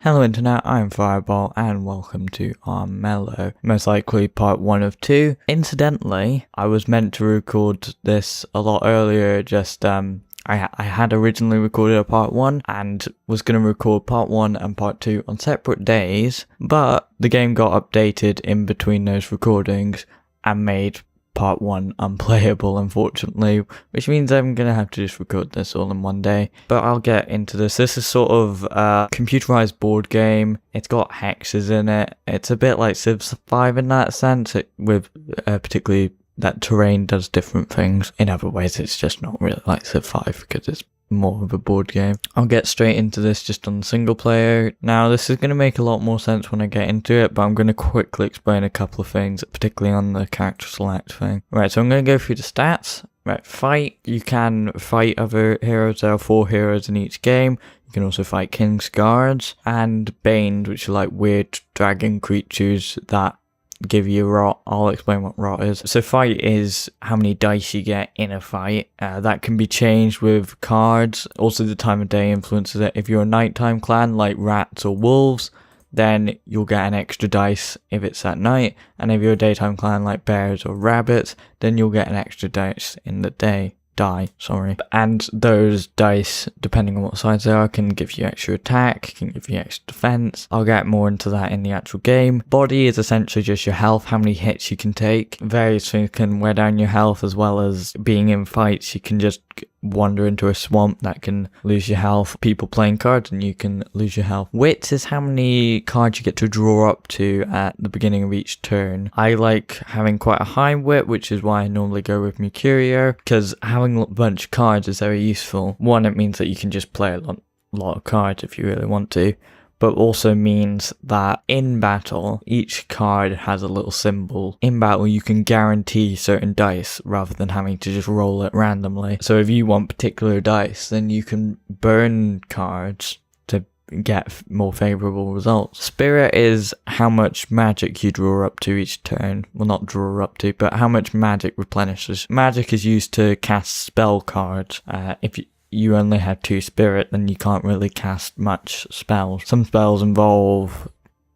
Hello Internet, I'm Firebolt and welcome to Armello, most likely part 1 of 2. Incidentally, I was meant to record this a lot earlier, I had originally recorded a part 1 and was going to record part 1 and part 2 on separate days, but the game got updated in between those recordings and made part 1 unplayable, unfortunately, which means I'm gonna have to just record this all in one day. But I'll get into this. This is sort of a computerized board game. It's got hexes in it. It's a bit like Civ 5 in that sense, with particularly that terrain does different things. In other ways, it's just not really like Civ 5 because it's more of a board game. I'll get straight into this just on single player. Now, this is going to make a lot more sense when I get into it, but I'm going to quickly explain a couple of things, particularly on the character select thing. Right, so I'm going to go through the stats. Right, fight. You can fight other heroes. There are 4 heroes in each game. You can also fight King's Guards and Banes, which are like weird dragon creatures that give you rot. I'll explain what rot is. So fight is how many dice you get in a fight. That can be changed with cards. Also the time of day influences it. If you're a nighttime clan like rats or wolves, then you'll get an extra dice if it's at night. And if you're a daytime clan like bears or rabbits, then you'll get an extra dice in the day. And those dice, depending on what size they are, can give you extra attack, can give you extra defense. I'll get more into that in the actual game. Body is essentially just your health, how many hits you can take. Various things can wear down your health, as well as being in fights. You can just wander into a swamp that can lose your health. People playing cards and you can lose your health. Wits is how many cards you get to draw up to at the beginning of each turn. I like having quite a high wit, which is why I normally go with Mercurio, because having a bunch of cards is very useful. One, it means that you can just play a lot of cards if you really want to, but also means that in battle, each card has a little symbol. In battle, you can guarantee certain dice rather than having to just roll it randomly. So if you want particular dice, then you can burn cards to get more favorable results. Spirit is how much magic you draw up to each turn. Well, not draw up to, but how much magic replenishes. Magic is used to cast spell cards. If you only have 2 spirit, then you can't really cast much spells. Some spells involve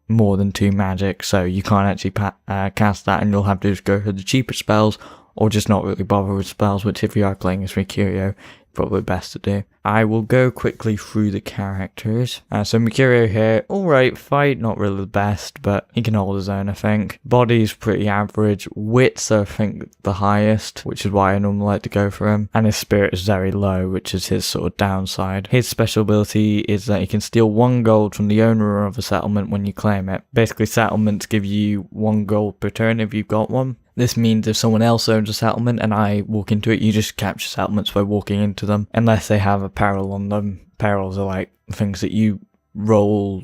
more than 2 magic, so you can't actually cast that, and you'll have to just go for the cheaper spells, or just not really bother with spells, which if you are playing as Mercurio, probably best to do. I will go quickly through the characters. So Mercurio here, alright, fight, not really the best, but he can hold his own, I think. Body's pretty average. Wits are, I think, the highest, which is why I normally like to go for him. And his spirit is very low, which is his sort of downside. His special ability is that he can steal 1 gold from the owner of a settlement when you claim it. Basically, settlements give you 1 gold per turn if you've got one. This means if someone else owns a settlement and I walk into it, you just capture settlements by walking into them, unless they have a peril on them. Perils are like things that you roll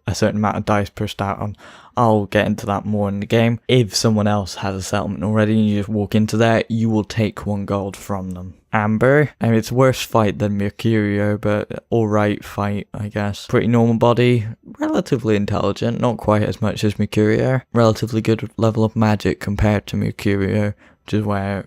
a certain amount of dice per stat on. I'll get into that more in the game. If someone else has a settlement already and you just walk into there, you will take 1 gold from them. Amber, I mean, it's worse fight than Mercurio, but alright fight, I guess. Pretty normal body, relatively intelligent, not quite as much as Mercurio. Relatively good level of magic compared to Mercurio, which is where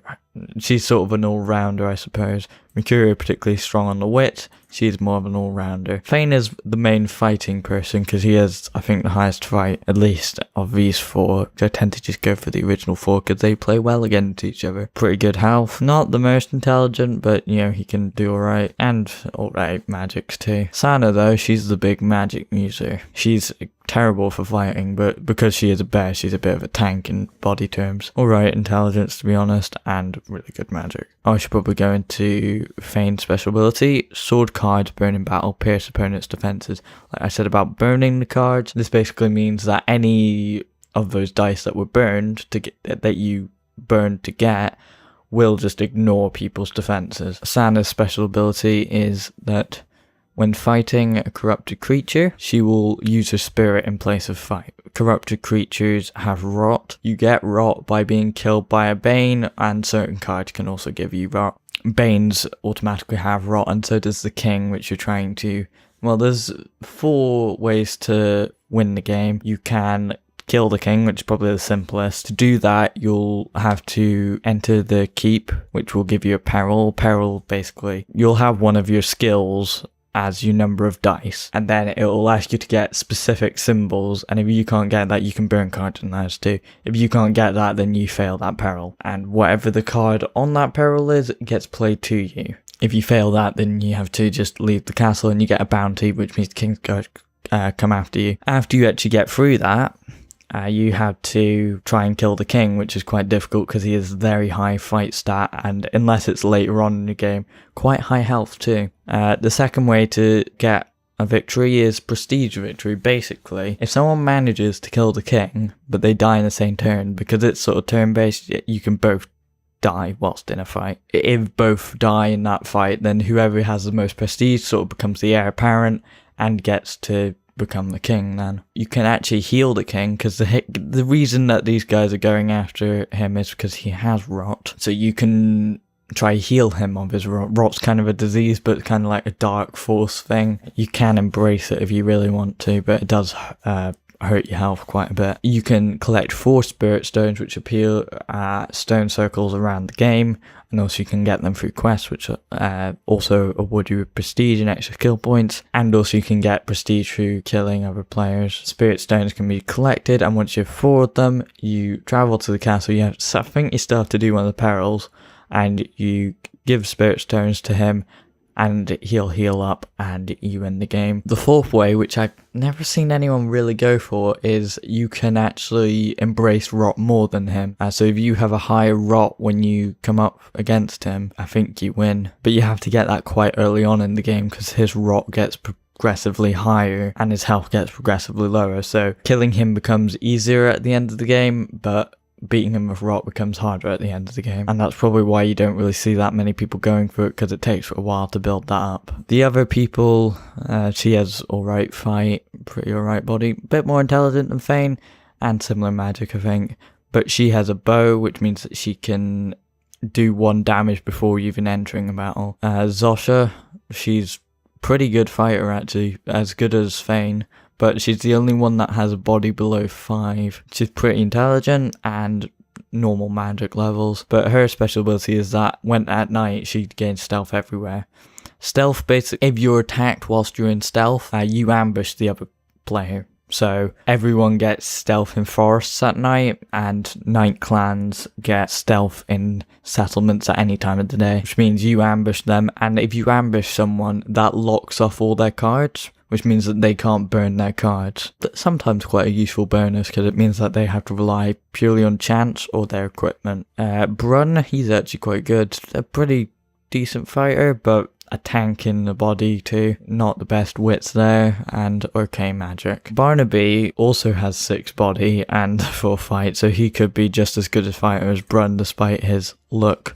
she's sort of an all-rounder, I suppose. Mercurio particularly strong on the wit, she's more of an all-rounder. Thane is the main fighting person because he has, I think, the highest fight, at least, of these 4. I tend to just go for the original 4 because they play well against each other. Pretty good health. Not the most intelligent, but, you know, he can do alright. And alright magics too. Sana, though, she's the big magic user. She's terrible for fighting, but because she is a bear, she's a bit of a tank in body terms. Alright intelligence, to be honest, and really good magic. I should probably go into Fane's special ability. Sword cards burn in battle, pierce opponent's defenses. Like I said about burning the cards, this basically means that any of those dice that were burned that you burned to get will just ignore people's defenses. Sana's special ability is that when fighting a corrupted creature, she will use her spirit in place of fight. Corrupted creatures have rot. You get rot by being killed by a Bane, and certain cards can also give you rot. Banes automatically have rot, and so does the King, which you're trying to... Well, there's 4 ways to win the game. You can kill the King, which is probably the simplest. To do that, you'll have to enter the keep, which will give you a peril. Peril, basically, you'll have one of your skills as your number of dice, and then it will ask you to get specific symbols, and if you can't get that, you can burn cards in those too. If you can't get that, then you fail that peril, and whatever the card on that peril is gets played to you. If you fail that, then you have to just leave the castle and you get a bounty, which means the king's going to come after you. After you actually get through that, you have to try and kill the king, which is quite difficult because he has very high fight stat, and unless it's later on in the game, quite high health too. The second way to get a victory is prestige victory. Basically, if someone manages to kill the king, but they die in the same turn, because it's sort of turn-based, you can both die whilst in a fight. If both die in that fight, then whoever has the most prestige sort of becomes the heir apparent and gets to become the king. Then you can actually heal the king, because the reason that these guys are going after him is because he has rot, so you can try heal him of his rot. Rot's kind of a disease, but kind of like a dark force thing. You can embrace it if you really want to, but it does hurt your health quite a bit. You can collect 4 spirit stones, which appear at stone circles around the game, and also you can get them through quests, which also award you with prestige and extra skill points, and also you can get prestige through killing other players. Spirit stones can be collected, and once you've 4 of them, you travel to the castle. I think you still have to do one of the perils, and you give spirit stones to him, and he'll heal up and you win the game. The fourth way, which I've never seen anyone really go for, is you can actually embrace rot more than him. So if you have a higher rot when you come up against him, I think you win. But you have to get that quite early on in the game, because his rot gets progressively higher and his health gets progressively lower. So killing him becomes easier at the end of the game, but beating him with rot becomes harder at the end of the game, and that's probably why you don't really see that many people going for it, because it takes a while to build that up. The other people, she has alright fight, pretty alright body, bit more intelligent than Fane, and similar magic I think, but she has a bow, which means that she can do 1 damage before even entering a battle. Zosha, she's pretty good fighter actually, as good as Fane, but she's the only one that has a body below 5. She's pretty intelligent and normal magic levels, but her special ability is that when at night she gains stealth everywhere. Stealth, basically, if you're attacked whilst you're in stealth, you ambush the other player. So everyone gets stealth in forests at night, and night clans get stealth in settlements at any time of the day, which means you ambush them, and if you ambush someone, that locks off all their cards, which means that they can't burn their cards. That's sometimes quite a useful bonus, because it means that they have to rely purely on chance or their equipment. Brun, he's actually quite good. A pretty decent fighter, but a tank in the body too. Not the best wits there, and okay magic. Barnaby also has 6 body and 4 fight, so he could be just as good a fighter as Brun despite his look.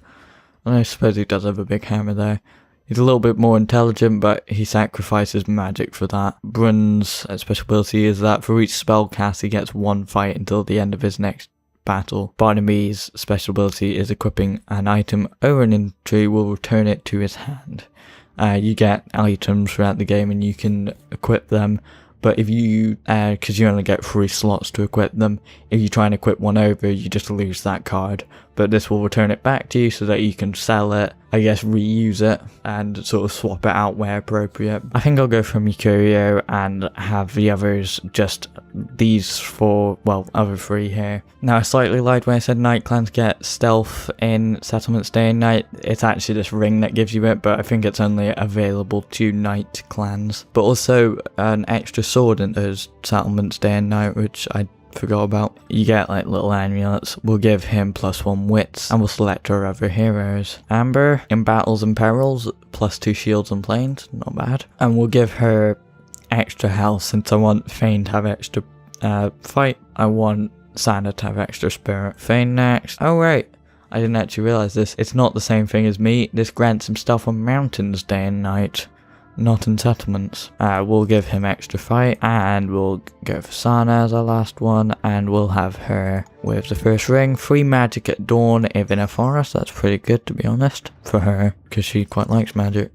And I suppose he does have a big hammer there. He's a little bit more intelligent, but he sacrifices magic for that. Brun's special ability is that for each spell cast, he gets 1 fight until the end of his next battle. Barnaby's special ability is equipping an item over an inventory will return it to his hand. You get items throughout the game and you can equip them, but if you, because you only get 3 slots to equip them, if you try and equip one over, you just lose that card. But this will return it back to you so that you can sell it, I guess reuse it, and sort of swap it out where appropriate. I think I'll go for Mercurio and have the others just these 4, well, other 3 here. Now I slightly lied when I said night clans get stealth in settlements day and night. It's actually this ring that gives you it, but I think it's only available to night clans. But also an extra sword in those settlements day and night, which I forgot about. You get like little amulets. We'll give him +1 wits, and we'll select our other heroes. Amber, in battles and perils, +2 shields and planes, not bad. And we'll give her extra health, since I want Fane to have extra fight. I want Santa to have extra spirit. Fane next. Oh right, I didn't actually realise this. It's not the same thing as me. This grants him stuff on mountains day and night, not in settlements. We'll give him extra fight, and we'll go for Sana as our last one, and we'll have her with the first ring. 3 magic at dawn if in a forest. That's pretty good, to be honest, for her, because she quite likes magic.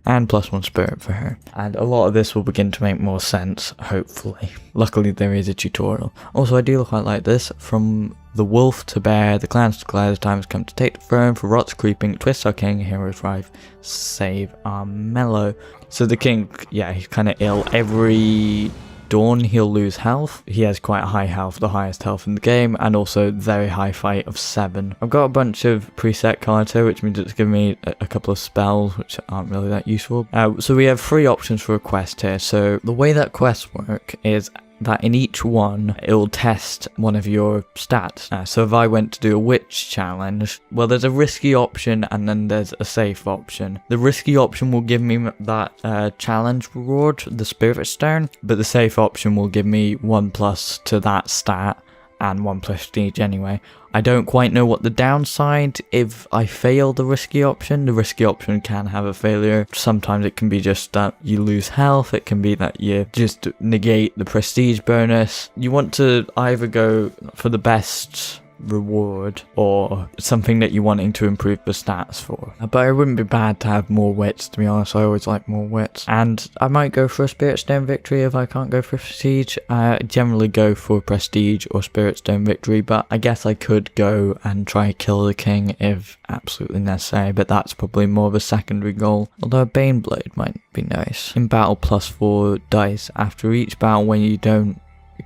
and +1 spirit for her. And a lot of this will begin to make more sense, hopefully. Luckily there is a tutorial. Also, I do quite like this. From the wolf to bear, the clans declare the time has come to take the throne, for rots creeping, twist our king, heroes rise, save Armello. So the king, yeah, he's kind of ill. Every dawn he'll lose health. He has quite high health, the highest health in the game, and also very high fight of 7. I've got a bunch of preset cards here, which means it's giving me a couple of spells which aren't really that useful. So we have 3 options for a quest here. So the way that quests work is that in each one it will test one of your stats. So if I went to do a witch challenge, well, there's a risky option and then there's a safe option. The risky option will give me that challenge reward, the spirit stone, but the safe option will give me 1+ to that stat and 1 prestige anyway. I don't quite know what the downside if I fail the risky option. The risky option can have a failure. Sometimes it can be just that you lose health. It can be that you just negate the prestige bonus. You want to either go for the best reward or something that you're wanting to improve the stats for. But it wouldn't be bad to have more wits, to be honest. I always like more wits. And I might go for a spirit stone victory if I can't go for prestige. I generally go for prestige or spirit stone victory, but I guess I could go and try and kill the king if absolutely necessary, but that's probably more of a secondary goal. Although a bane blade might be nice. In battle, +4 dice. After each battle, when you don't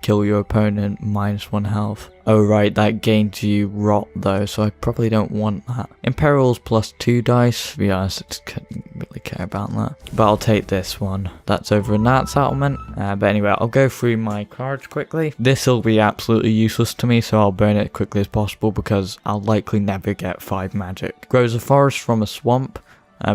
kill your opponent, -1 health. Oh right, that gains you rot though, so I probably don't want that. In perils, +2 dice. To be honest, I just couldn't really care about that. But I'll take this one. That's over in that settlement. But anyway, I'll go through my cards quickly. This will be absolutely useless to me, so I'll burn it as quickly as possible because I'll likely never get 5 magic. Grows a forest from a swamp.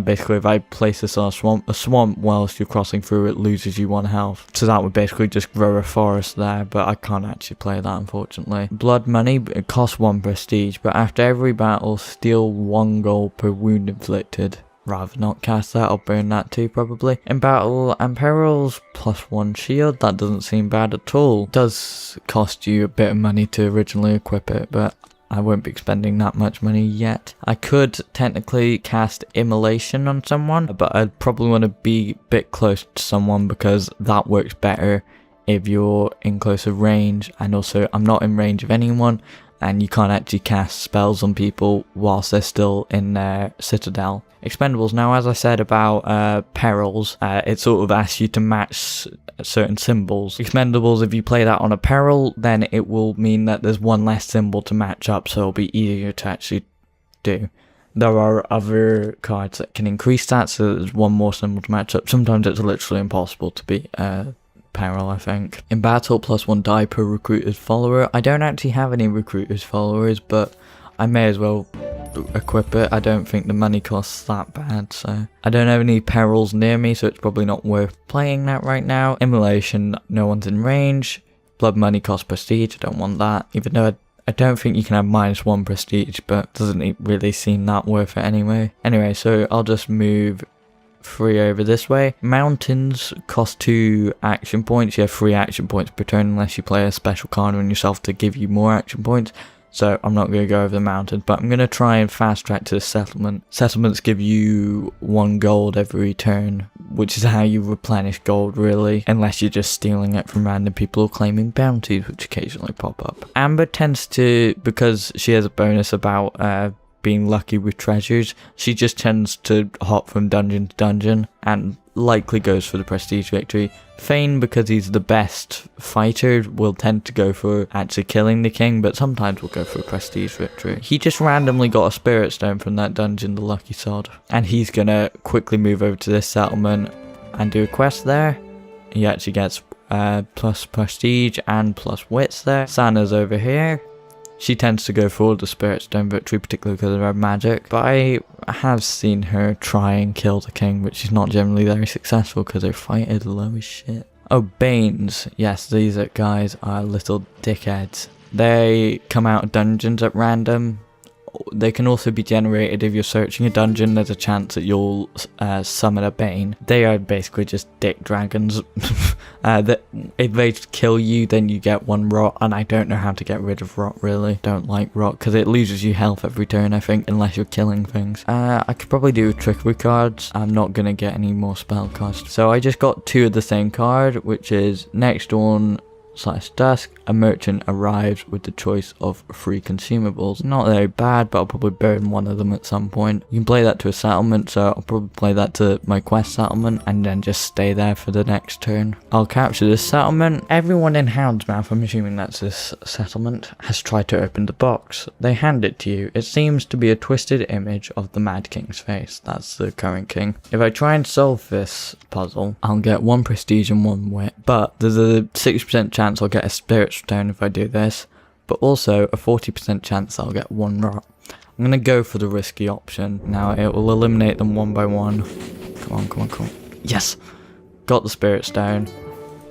Basically, if I place this on a swamp whilst you're crossing through, it loses you 1 health. So that would basically just grow a forest there, but I can't actually play that, unfortunately. Blood money, it costs 1 prestige, but after every battle, steal 1 gold per wound inflicted. Rather not cast that, I'll burn that too probably. In battle and perils, +1 shield, that doesn't seem bad at all. It does cost you a bit of money to originally equip it, but I won't be expending that much money yet. I could technically cast Immolation on someone, but I'd probably want to be a bit close to someone because that works better if you're in closer range, and also I'm not in range of anyone, and you can't actually cast spells on people whilst they're still in their citadel. Expendables, now as I said about perils, it sort of asks you to match certain symbols. Expendables, if you play that on a peril, then it will mean that there's 1 less symbol to match up, so it'll be easier to actually do. There are other cards that can increase that, so there's 1 more symbol to match up. Sometimes it's literally impossible to beat peril, I think. In battle, +1 die per recruiter's follower. I don't actually have any recruiter's followers, but I may as well equip it. I don't think the money costs that bad, so I don't have any perils near me, so it's probably not worth playing that right now. Immolation, no one's in range. Blood money costs prestige, I don't want that, even though I don't think you can have -1 prestige, but doesn't really seem that worth it anyway. Anyway, so I'll just move 3 over this way. Mountains cost 2 action points. You have 3 action points per turn unless you play a special card on yourself to give you more action points. So I'm not going to go over the mountains, but I'm going to try and fast track to the settlement. Settlements give you 1 gold every turn, which is how you replenish gold really, unless you're just stealing it from random people or claiming bounties, which occasionally pop up. Amber tends to, because she has a bonus about being lucky with treasures, she just tends to hop from dungeon to dungeon and likely goes for the prestige victory. Fane, because he's the best fighter, will tend to go for actually killing the king, but sometimes will go for a prestige victory. He just randomly got a spirit stone from that dungeon, the lucky sod, and he's gonna quickly move over to this settlement and do a quest there. He actually gets plus prestige and plus wits there. Sana's over here. She tends to go for the Spirit Stone victory, particularly because of her magic, but I have seen her try and kill the king, but she's not generally very successful because her fight is low as shit. Oh, Banes. Yes, these guys are little dickheads. They come out of dungeons at random, they can also be generated if you're searching a dungeon. There's a chance that you'll summon a Bane. They are basically just dick dragons. That if they kill you, then you get 1 rot, and I don't know how to get rid of rot, really. Don't like rot, because it loses you health every turn, I think, unless you're killing things. I could probably do trickery cards. I'm not going to get any more spell cost. So I just got 2 of the same card, which is Next Dawn / Dusk. A merchant arrives with the choice of free consumables. Not very bad, but I'll probably burn one of them at some point. You can play that to a settlement, so I'll probably play that to my quest settlement and then just stay there for the next turn. I'll capture this settlement. Everyone in Houndsmouth, I'm assuming that's this settlement, has tried to open the box. They hand it to you. It seems to be a twisted image of the Mad King's face. That's the current king. If I try and solve this puzzle, I'll get 1 prestige and 1 wit, but there's a 60% chance I'll get a spirit stone if I do this, but also a 40% chance I'll get 1 rot. I'm gonna go for the risky option. Now it will eliminate them one by one. Come on. Yes! Got the spirit stone.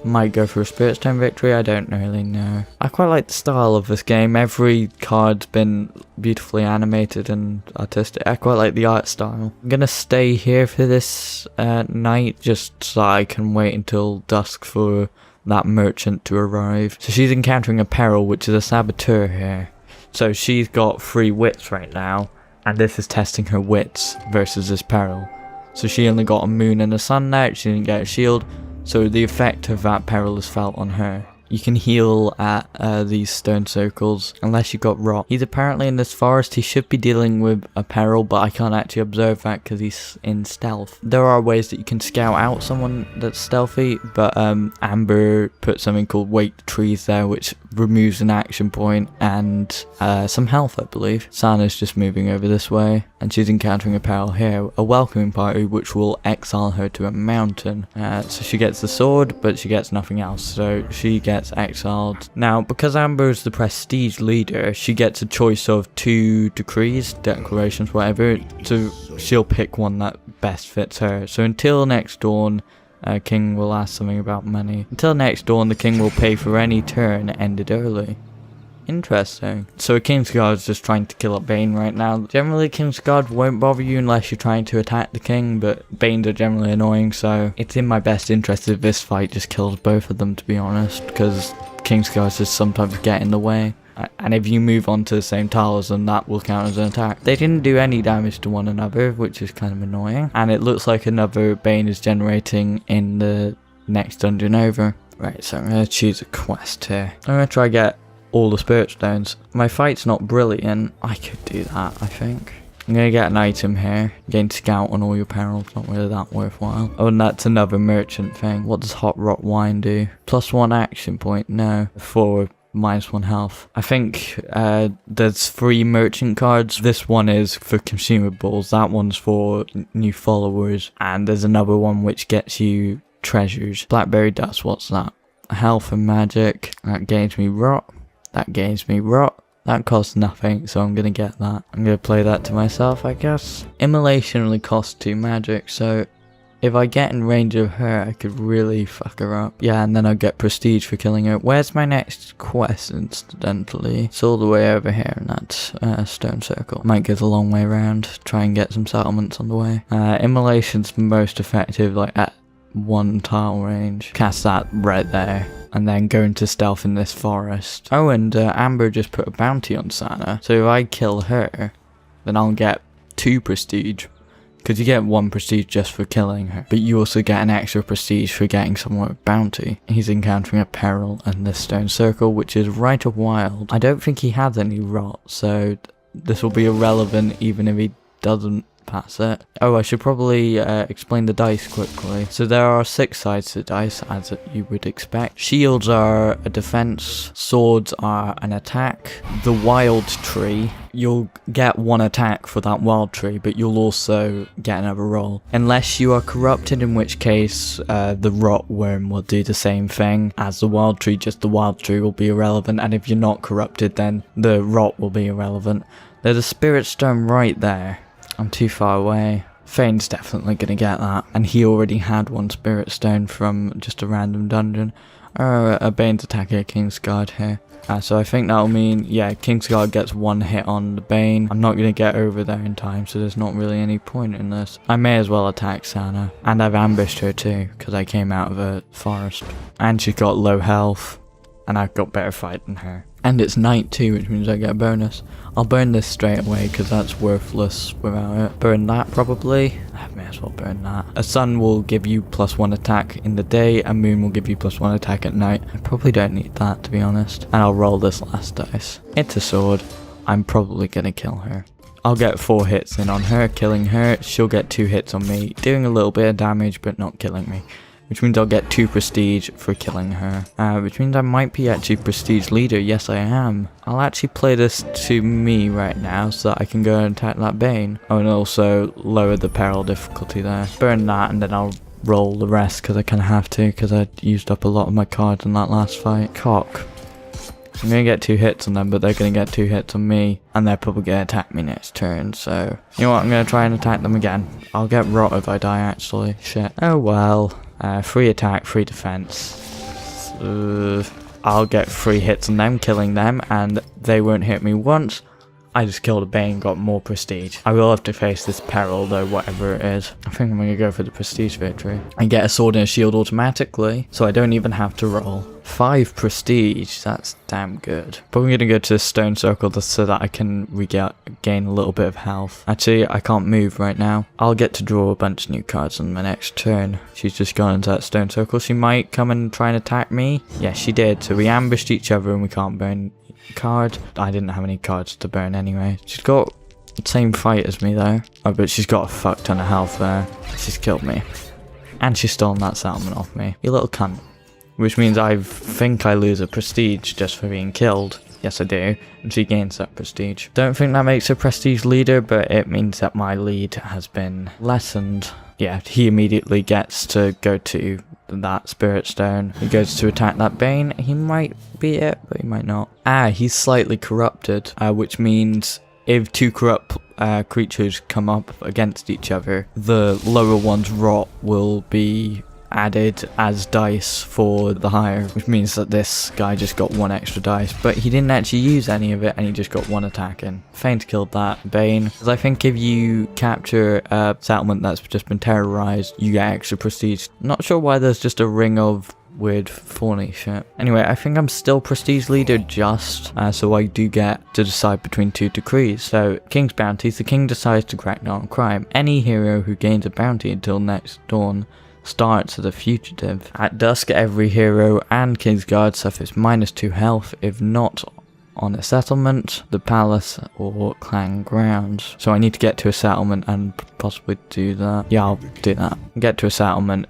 Might go for a spirit stone victory, I don't really know. I quite like the style of this game. Every card's been beautifully animated and artistic. I quite like the art style. I'm gonna stay here for this night, just so I can wait until dusk for that merchant to arrive. So she's encountering a peril, which is a saboteur here. So she's got 3 wits right now, and this is testing her wits versus this peril. So she only got a moon and a sun now, she didn't get a shield, so the effect of that peril is felt on her. You can heal at these stone circles, unless you got rot. He's apparently in this forest. He should be dealing with a peril, but I can't actually observe that because he's in stealth. There are ways that you can scout out someone that's stealthy, but Amber put something called Wake the Trees there, which removes an action point and some health, I believe. Sana's just moving over this way, and she's encountering a peril here, a welcoming party, which will exile her to a mountain. So she gets the sword, but she gets nothing else, so she gets exiled. Now, because Amber is the prestige leader, she gets a choice of 2 decrees, declarations, whatever, so she'll pick one that best fits her. So until next dawn, King will ask something about money. Until next dawn, the king will pay for any turn ended early. Interesting. So a Kingsguard is just trying to kill a Bane right now. Generally, Kingsguard won't bother you unless you're trying to attack the king, but Banes are generally annoying, so it's in my best interest if this fight just kills both of them, to be honest, because Kingsguards just sometimes get in the way. And if you move on to the same tile as them, that will count as an attack. They didn't do any damage to one another, which is kind of annoying. And it looks like another Bane is generating in the next dungeon over. Right, so I'm going to choose a quest here. I'm going to try get all the spirit stones. My fight's not brilliant. I could do that, I think. I'm going to get an item here. Gain scout on all your perils. Not really that worthwhile. Oh, and that's another merchant thing. What does hot rot wine do? +1 action point? No. For -1 health. I think there's 3 merchant cards. This one is for consumables. That one's for new followers. And there's another one which gets you treasures. Blackberry dust. What's that? Health and magic. That gains me rot. That gains me rot. That costs nothing, so I'm gonna get that. I'm gonna play that to myself, I guess. Immolation only costs 2 magic, so if I get in range of her, I could really fuck her up. Yeah, and then I'll get prestige for killing her. Where's my next quest, incidentally? It's all the way over here in that stone circle. Might go the long way around, try and get some settlements on the way. Immolation's most effective, like at 1 tile range. Cast that right there. And then go into stealth in this forest. Oh, and Amber just put a bounty on Sana. So if I kill her, then I'll get 2 prestige. Because you get 1 prestige just for killing her. But you also get an extra prestige for getting someone with bounty. He's encountering a peril in this stone circle, which is right of wild. I don't think he has any rot, so this will be irrelevant even if he doesn't pass it. Oh, I should probably explain the dice quickly. So there are 6 sides to the dice, as you would expect. Shields are a defense, swords are an attack. The wild tree, you'll get 1 attack for that wild tree, but you'll also get another roll. Unless you are corrupted, in which case the rot worm will do the same thing as the wild tree, just the wild tree will be irrelevant, and if you're not corrupted, then the rot will be irrelevant. There's a spirit stone right there. I'm too far away. Fane's definitely gonna get that, and he already had 1 spirit stone from just a random dungeon. A Bane's attacking a Kingsguard here. So I think that'll mean, yeah, Kingsguard gets one hit on the Bane. I'm not going to get over there in time, so there's not really any point in this. I may as well attack Sana. And I've ambushed her too, because I came out of a forest. And she's got low health, and I've got better fight than her. And it's night too, which means I get a bonus. I'll burn this straight away because that's worthless without it. Burn that probably. I may as well burn that. A sun will give you +1 attack in the day, and moon will give you +1 attack at night. I probably don't need that, to be honest. And I'll roll this last dice. It's a sword. I'm probably gonna kill her. I'll get 4 hits in on her, killing her. She'll get 2 hits on me, doing a little bit of damage but not killing me. Which means I'll get 2 prestige for killing her. Which means I might be actually prestige leader. Yes, I am. I'll actually play this to me right now so that I can go and attack that Bane. Oh, and also lower the peril difficulty there. Burn that and then I'll roll the rest because I kind of have to because I used up a lot of my cards in that last fight. Cock. I'm going to get 2 hits on them, but they're going to get 2 hits on me, and they're probably going to attack me next turn, so... You know what, I'm going to try and attack them again. I'll get rot if I die, actually. Shit. Oh well. Free attack, free defense. I'll get 3 hits on them, killing them, and they won't hit me once. I just killed a Bane, got more prestige. I will have to face this peril though, whatever it is. I think I'm going to go for the prestige victory. I get a sword and a shield automatically, so I don't even have to roll. 5 prestige, that's damn good. But I'm going to go to the stone circle just so that I can gain a little bit of health. Actually, I can't move right now. I'll get to draw a bunch of new cards on my next turn. She's just gone into that stone circle. She might come and try and attack me. Yeah, she did. So we ambushed each other and we can't burn card. I didn't have any cards to burn anyway. She's got the same fight as me though. Oh, but she's got a fuck ton of health there. She's killed me. And she's stolen that settlement off me. You little cunt. Which means I think I lose a prestige just for being killed. Yes, I do. And she gains that prestige. Don't think that makes her prestige leader, but it means that my lead has been lessened. Yeah, he immediately gets to go to that spirit stone. He goes to attack that Bane. He might beat it, but he might not. He's slightly corrupted, which means if 2 corrupt creatures come up against each other, the lower one's rot will be added as dice for the higher, which means that this guy just got 1 extra dice, but he didn't actually use any of it and he just got 1 attack in. Feint killed that Bane, because I think if you capture a settlement that's just been terrorized, you get extra prestige. Not sure why there's just a ring of weird fawny shit. Anyway, I think I'm still prestige leader just, so I do get to decide between 2 decrees. So, King's bounties. The king decides to crack down on crime. Any hero who gains a bounty until next dawn starts as a fugitive. At dusk, every hero and Kingsguard suffers -2 health if not on a settlement, the palace, or clan grounds. So I need to get to a settlement and possibly do that. Yeah, I'll do that. Get to a settlement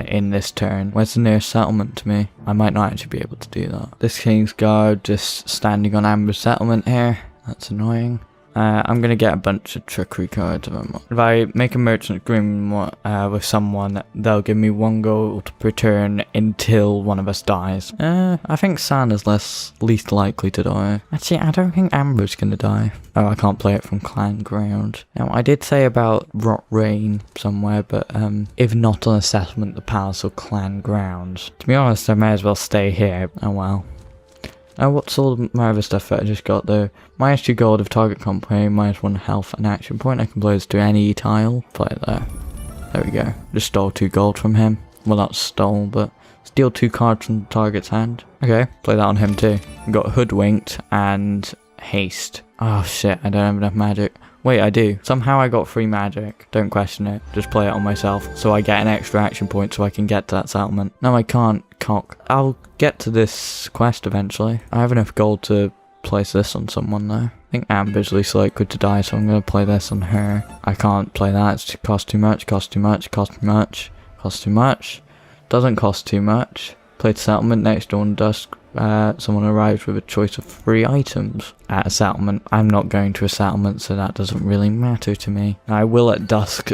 in this turn. Where's the nearest settlement to me? I might not actually be able to do that. This Kingsguard just standing on ambush settlement here. That's annoying. I'm going to get a bunch of trickery cards. If I make a merchant agreement with someone, they'll give me 1 gold per turn until one of us dies. I think Sana's least likely to die. Actually, I don't think Amber's going to die. Oh, I can't play it from clan ground. Now, I did say about Rot Rain somewhere, but if not on a settlement, the palace or clan grounds. To be honest, I may as well stay here. Oh well. What's all my other stuff that I just got though? -2 gold of target company, -1 health and action point. I can play this to any tile. Play it there. There we go. Just stole 2 gold from him. Well, not stole, but steal 2 cards from the target's hand. Okay, play that on him too. Got hoodwinked and haste. Oh shit, I don't have enough magic. Wait, I do. Somehow I got 3 magic. Don't question it. Just play it on myself. So I get an extra action point so I can get to that settlement. No, I can't. Cock. I'll get to this quest eventually. I have enough gold to place this on someone though. I think Amber's least likely to die, so I'm going to play this on her. I can't play that. It costs too much, costs too much, costs too much, costs too much. Doesn't cost too much. Play to settlement next dawn dusk. Someone arrives with a choice of 3 items at a settlement. I'm not going to a settlement, so that doesn't really matter to me. I will at dusk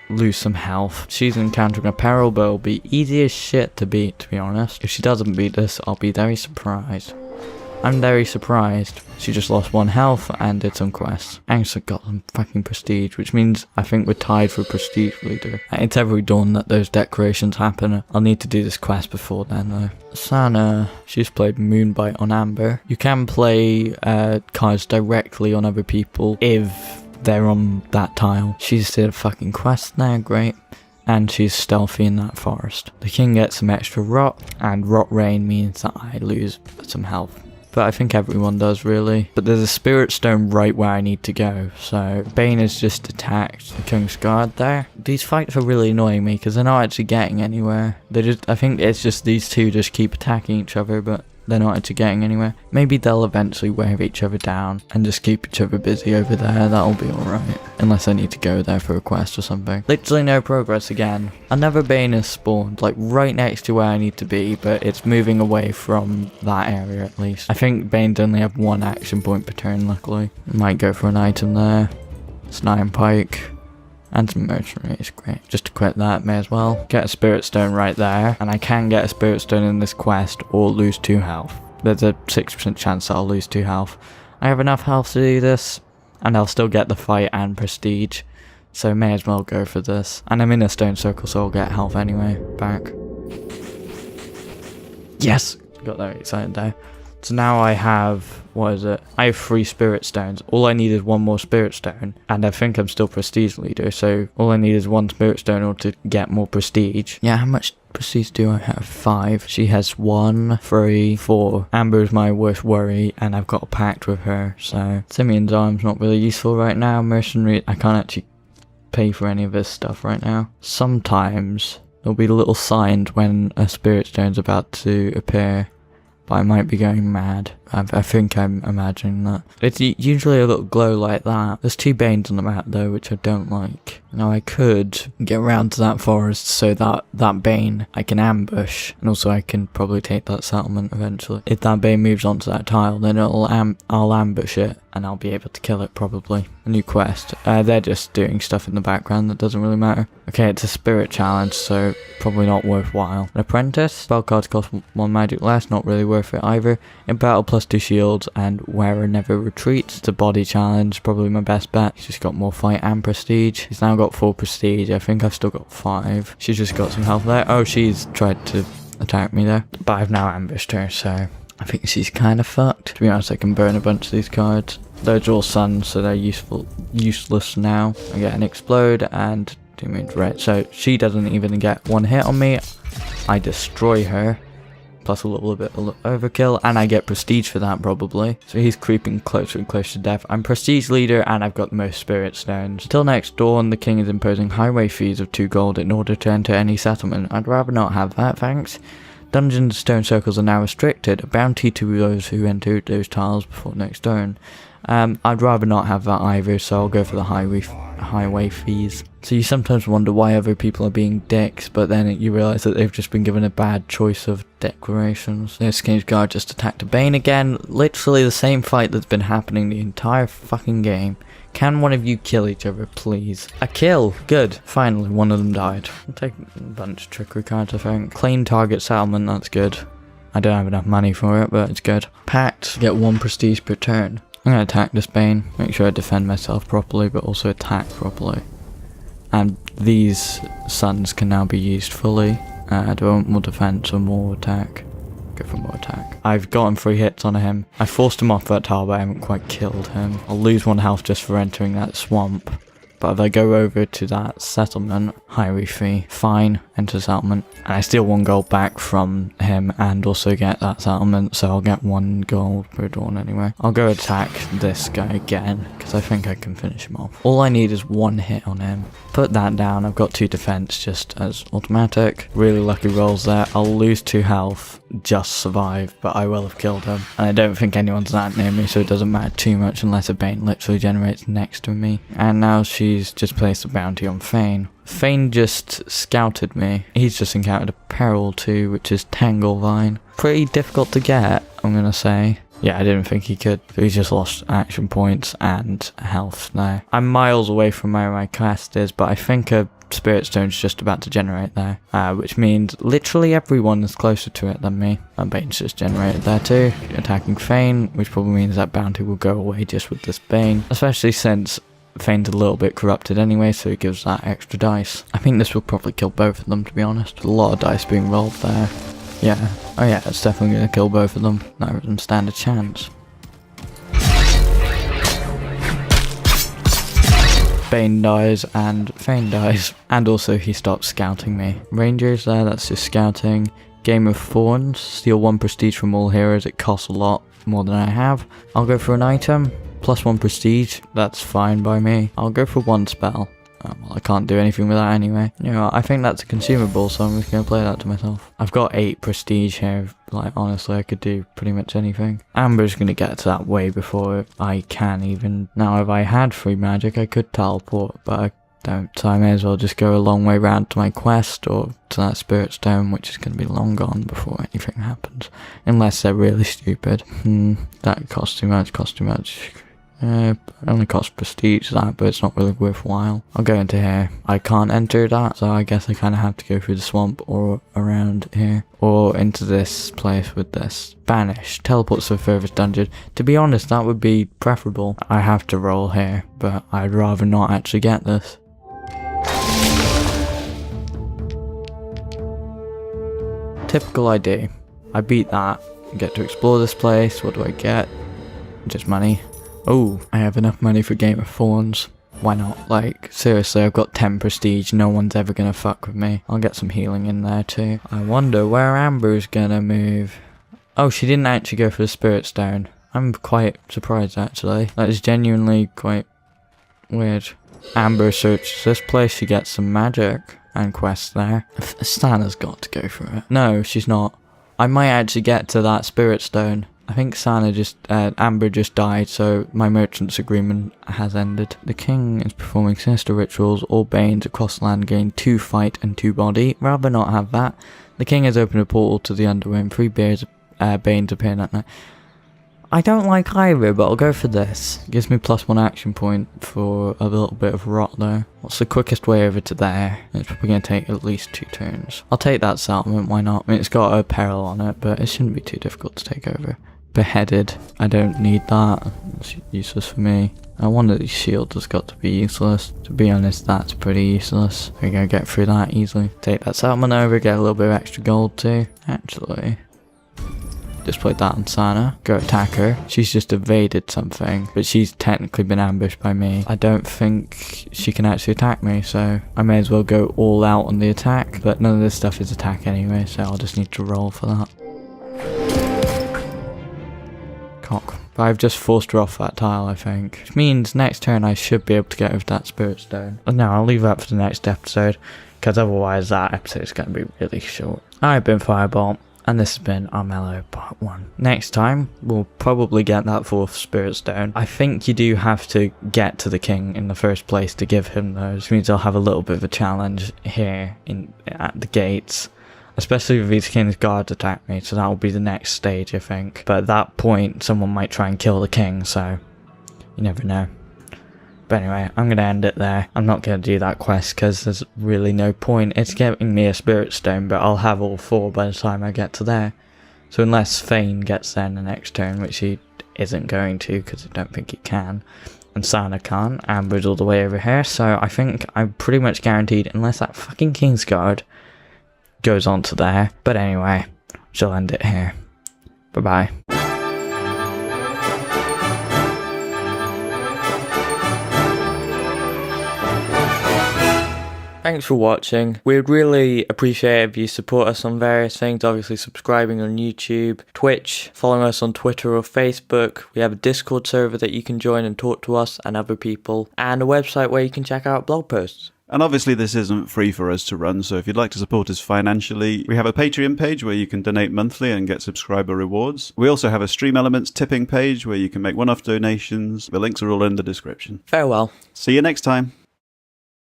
lose some health. She's encountering a peril, but it'll be easy as shit to beat, to be honest. If she doesn't beat this, I'll be very surprised. I'm very surprised. She just lost 1 health and did some quests. And so got some fucking prestige, which means I think we're tied for prestige leader. It's every dawn that those decorations happen. I'll need to do this quest before then though. Sana, she's played Moonbite on Amber. You can play cards directly on other people if they're on that tile. She's did a fucking quest now, great. And she's stealthy in that forest. The king gets some extra rot, and rot rain means that I lose some health. But I think everyone does really. But there's a spirit stone right where I need to go. So Bane has just attacked the King's Guard there. These fights are really annoying me because they're not actually getting anywhere. I think it's just these two just keep attacking each other, but they're not actually getting anywhere. Maybe they'll eventually wear each other down and just keep each other busy over there. That'll be alright. Unless I need to go there for a quest or something. Literally no progress again. Another Bane is spawned, like right next to where I need to be, but it's moving away from that area at least. I think Banes only have 1 action point per turn, luckily. Might go for an item there. Snipe Pike. And some mercenaries, great. Just to quit that, may as well. Get a spirit stone right there. And I can get a spirit stone in this quest or lose 2 health. There's a 6% chance that I'll lose 2 health. I have enough health to do this. And I'll still get the fight and prestige. So may as well go for this. And I'm in a stone circle, so I'll get health anyway. Back. Yes! Got very excited there. So now I have, what is it? I have 3 spirit stones. All I need is 1 more spirit stone. And I think I'm still prestige leader. So all I need is 1 spirit stone in order to get more prestige. Yeah, how much prestige do I have? 5. She has 1, 3, 4. Amber is my worst worry. And I've got a pact with her. So Simeon's arm's not really useful right now. Mercenary, I can't actually pay for any of this stuff right now. Sometimes there'll be little signs when a spirit stone's about to appear. But I might be going mad. I think I'm imagining that. It's usually a little glow like that. There's 2 Banes on the map though, which I don't like. Now I could get around to that forest so that Bane I can ambush. And also I can probably take that settlement eventually. If that Bane moves onto that tile, then I'll ambush it. And I'll be able to kill it probably. A new quest. They're just doing stuff in the background that doesn't really matter. Okay, it's a spirit challenge, so probably not worthwhile. An apprentice. Spell cards cost 1 magic less, not really worth it either. In battle plus 2 shields and wearer never retreats. It's a body challenge, probably my best bet. He's just got more fight and prestige. He's now got 4 prestige. I think I've still got 5. She's just got some health there. Oh, she's tried to attack me there. But I've now ambushed her, so I think she's kind of fucked. To be honest, I can burn a bunch of these cards. Those are all suns, so they're useless now. I get an explode and damage red. So she doesn't even get 1 hit on me. I destroy her. Plus a little bit of overkill, and I get prestige for that probably. So he's creeping closer and closer to death. I'm prestige leader and I've got the most spirit stones. Till next dawn, the king is imposing highway fees of 2 gold in order to enter any settlement. I'd rather not have that, thanks. Dungeons and stone circles are now restricted. A bounty to those who enter those tiles before next dawn. I'd rather not have that either, so I'll go for the highway fees. So you sometimes wonder why other people are being dicks, but then you realise that they've just been given a bad choice of declarations. This King's Guard just attacked a Bane again. Literally the same fight that's been happening the entire fucking game. Can one of you kill each other, please? A kill! Good. Finally, one of them died. I'll take a bunch of trickery cards, I think. Claim target settlement, that's good. I don't have enough money for it, but it's good. Pact, get 1 prestige per turn. I'm going to attack this Bane, make sure I defend myself properly, but also attack properly. And these suns can now be used fully. Do I want more defense or more attack? Go for more attack. I've gotten 3 hits on him. I forced him off that tile, but I haven't quite killed him. I'll lose 1 health just for entering that swamp. But if I go over to that settlement, highway fee, fine, enter settlement, and I steal 1 gold back from him and also get that settlement, so I'll get 1 gold per dawn anyway. I'll go attack this guy again, because I think I can finish him off. All I need is 1 hit on him. Put that down, I've got 2 defense just as automatic. Really lucky rolls there. I'll lose 2 health, just survive, but I will have killed him. And I don't think anyone's that near me, so it doesn't matter too much unless a Bane literally generates next to me. And now she's just placed a bounty on Fane. Fane just scouted me. He's just encountered a peril too, which is Tanglevine. Pretty difficult to get, I'm gonna say. Yeah, I didn't think he could. But he just lost action points and health now. I'm miles away from where my quest is, but I think a Spirit Stone's just about to generate there. Which means literally everyone is closer to it than me. And Bane's just generated there too. Attacking Fane, which probably means that bounty will go away just with this Bane. Especially since Fane's a little bit corrupted anyway, so it gives that extra dice. I think this will probably kill both of them, to be honest. A lot of dice being rolled there. Yeah. Oh yeah, it's definitely going to kill both of them. Neither of them stand a chance. Bane dies and Fane dies. And also he stops scouting me. Rangers there, that's just scouting. Game of Thorns. Steal 1 prestige from all heroes. It costs a lot more than I have. I'll go for an item. +1 prestige. That's fine by me. I'll go for 1 spell. Well, I can't do anything with that anyway. You know, I think that's a consumable, so I'm just going to play that to myself. I've got 8 prestige here. Like, honestly, I could do pretty much anything. Amber's going to get to that way before I can even. Now, if I had free magic, I could teleport, but I don't. So I may as well just go a long way round to my quest or to that Spirit Stone, which is going to be long gone before anything happens. Unless they're really stupid. That costs too much, it only costs prestige that, but it's not really worthwhile. I'll go into here. I can't enter that, so I guess I kind of have to go through the swamp or around here. Or into this place with this. Banish. Teleports to the furthest dungeon. To be honest, that would be preferable. I have to roll here, but I'd rather not actually get this. Typical ID. I beat that. I get to explore this place. What do I get? Just money. Oh, I have enough money for Game of Thorns. Why not? Like, seriously, I've got 10 prestige. No one's ever gonna fuck with me. I'll get some healing in there too. I wonder where Amber's gonna move. Oh, she didn't actually go for the Spirit Stone. I'm quite surprised actually. That is genuinely quite weird. Amber searches this place. She gets some magic and quests there. Stana's got to go for it. No, she's not. I might actually get to that Spirit Stone. I think Amber just died, so my merchant's agreement has ended. The king is performing sinister rituals. All Banes across the land gain 2 fight and 2 body. Rather not have that. The king has opened a portal to the underworld. 3 Banes appear at night. I don't like either, but I'll go for this. It gives me +1 action point for a little bit of rot though. What's the quickest way over to there? It's probably going to take at least 2 turns. I'll take that settlement, why not? I mean, it's got a peril on it, but it shouldn't be too difficult to take over. Beheaded. I don't need that. It's useless for me. One of these shields has got to be useless. To be honest, that's pretty useless. We're going to get through that easily. Take that settlement over, get a little bit of extra gold too. Actually, just put that on Sana. Go attack her. She's just evaded something, but she's technically been ambushed by me. I don't think she can actually attack me, so I may as well go all out on the attack. But none of this stuff is attack anyway, so I'll just need to roll for that. Cock. But I've just forced her off that tile, I think. Which means next turn I should be able to get over that Spirit Stone. No, I'll leave that for the next episode, because otherwise that episode is going to be really short. I've been Firebolt, and this has been Armello Part 1. Next time, we'll probably get that 4th Spirit Stone. I think you do have to get to the king in the first place to give him those. Which means I'll have a little bit of a challenge here at the gates. Especially if these king's guards attack me, so that will be the next stage, I think. But at that point, someone might try and kill the king, so you never know. But anyway, I'm going to end it there. I'm not going to do that quest because there's really no point. It's giving me a Spirit Stone, but I'll have all 4 by the time I get to there. So unless Fane gets there in the next turn, which he isn't going to because I don't think he can, and Sana can't, Amber's all the way over here, so I think I'm pretty much guaranteed, unless that fucking Kingsguard goes on to there. But anyway, she'll end it here. Bye bye. Thanks for watching. We'd really appreciate if you support us on various things, obviously subscribing on YouTube, Twitch, following us on Twitter or Facebook. We have a Discord server that you can join and talk to us and other people, and a website where you can check out blog posts. And obviously this isn't free for us to run, so if you'd like to support us financially, we have a Patreon page where you can donate monthly and get subscriber rewards. We also have a Stream Elements tipping page where you can make one-off donations. The links are all in the description. Farewell. See you next time.